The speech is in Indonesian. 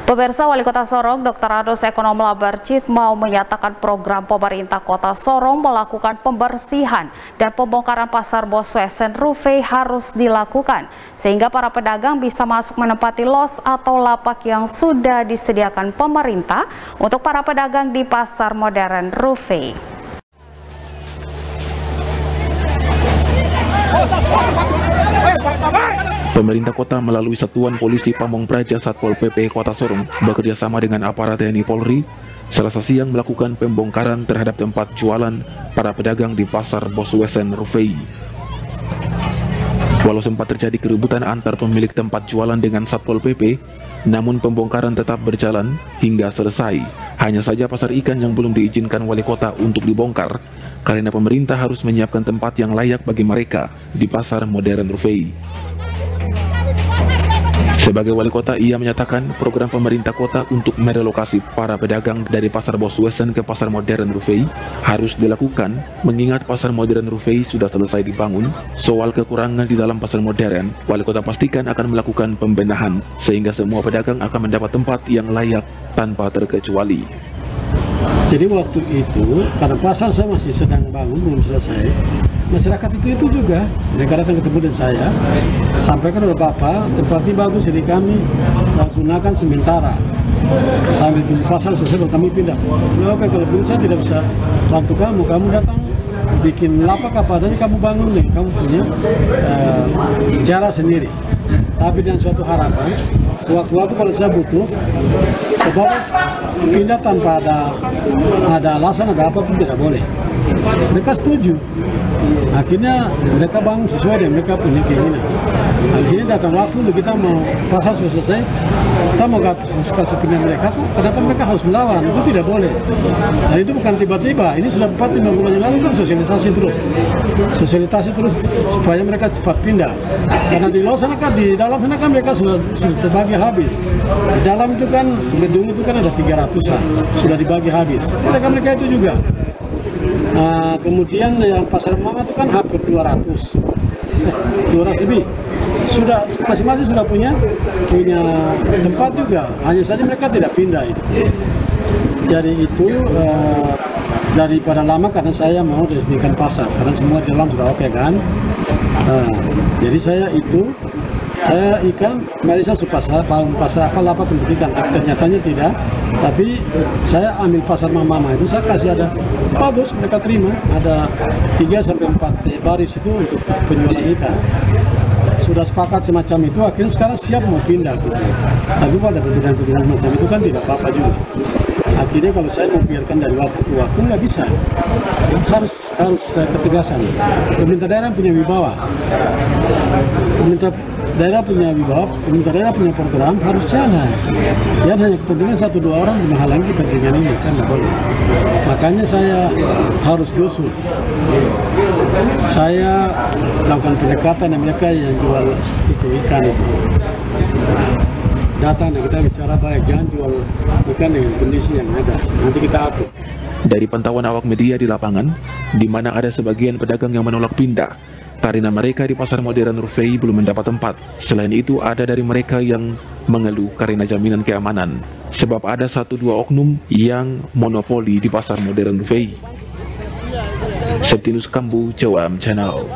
Pemirsa, Wali Kota Sorong, Dr. Adus Ekonom Labarcit mau menyatakan program pemerintah Kota Sorong melakukan pembersihan dan pembongkaran pasar Boswesen Rufey harus dilakukan sehingga para pedagang bisa masuk menempati los atau lapak yang sudah disediakan pemerintah untuk para pedagang di pasar modern Rufey. Pemerintah kota melalui Satuan Polisi Pamong Praja Satpol PP Kota Sorong bekerja sama dengan aparat TNI Polri Selasa siang melakukan pembongkaran terhadap tempat jualan para pedagang di pasar Boswesen Rufey. Walau sempat terjadi keributan antar pemilik tempat jualan dengan Satpol PP, namun pembongkaran tetap berjalan hingga selesai. Hanya saja pasar ikan yang belum diizinkan wali kota untuk dibongkar karena pemerintah harus menyiapkan tempat yang layak bagi mereka di pasar modern Rufey. Sebagai wali kota, ia menyatakan program pemerintah kota untuk merelokasi para pedagang dari pasar Boswesen ke pasar modern Rufey harus dilakukan mengingat pasar modern Rufey sudah selesai dibangun. Soal kekurangan di dalam pasar modern, wali kota pastikan akan melakukan pembenahan sehingga semua pedagang akan mendapat tempat yang layak tanpa terkecuali. Jadi waktu itu, karena pasar saya masih sedang bangun, belum selesai, masyarakat itu juga, mereka datang ketemu dengan saya, sampaikan oleh Bapak, tempat ini bagus, jadi kami gunakan sementara. Sambil di pasar selesai, kami pindah. Ya, oke, kalau begitu saya tidak bisa bantu kamu datang bikin lapak apa adanya, kamu bangun nih, kamu punya cara sendiri. Tapi dengan suatu harapan, sewaktu-waktu kalau saya butuh, sebab pindah tanpa ada alasan, ada apa pun tidak boleh. Mereka setuju. Akhirnya mereka bangun sesuai dengan mereka punya keinginan. Akhirnya datang waktu kita mau pasar sudah selesai, kita mau kasih pindah mereka, kenapa mereka harus melawan? Itu tidak boleh. Dan itu bukan tiba-tiba. Ini sudah 4-5 bulan yang lalu kan sosialisasi terus supaya mereka cepat pindah. Karena di luar sana kan, di dalam sana kan mereka sudah terbagi habis. Di dalam itu kan gedung itu kan ada 300-an sudah dibagi habis. Mereka itu juga. Kemudian yang pasar mama itu kan hampir 200 lebih. Sudah masing-masing sudah punya tempat juga. Hanya saja mereka tidak pindah itu. Jadi itu daripada lama karena saya mau diresmikan pasar karena semua di dalam sudah oke kan. Jadi saya ikan Marisa pasar lapak untuk ikan, ternyatanya tidak. Tapi saya ambil pasar mama itu, saya kasih ada bagus, mereka terima ada 3-4 baris itu untuk penjualan ikan. Sudah sepakat semacam itu, akhirnya sekarang siap mau pindah gitu. Tapi pada kemudian semacam itu kan tidak apa-apa juga. Akhirnya kalau saya mau biarkan dari waktu ke waktu nggak bisa, harus ketegasan. Pemerintah daerah punya wibawa, pemerintah daerah punya program, harus jalan. Jangan hanya kepentingan 1-2 orang menghalangi kepentingan ini, kan nggak boleh. Makanya saya harus gusur. Saya melakukan pendekatan dengan mereka yang jual itu ikan itu. Datang dan kita bicara baik, jangan jual ikan dengan kondisi yang ada. Nanti kita atur. Dari pantauan awak media di lapangan, di mana ada sebagian pedagang yang menolak pindah karena mereka di pasar modern Rufey belum mendapat tempat. Selain itu, ada dari mereka yang mengeluh karena jaminan keamanan, sebab ada 1-2 oknum yang monopoli di pasar modern Rufey. Septinus Kambu, Cawam Channel.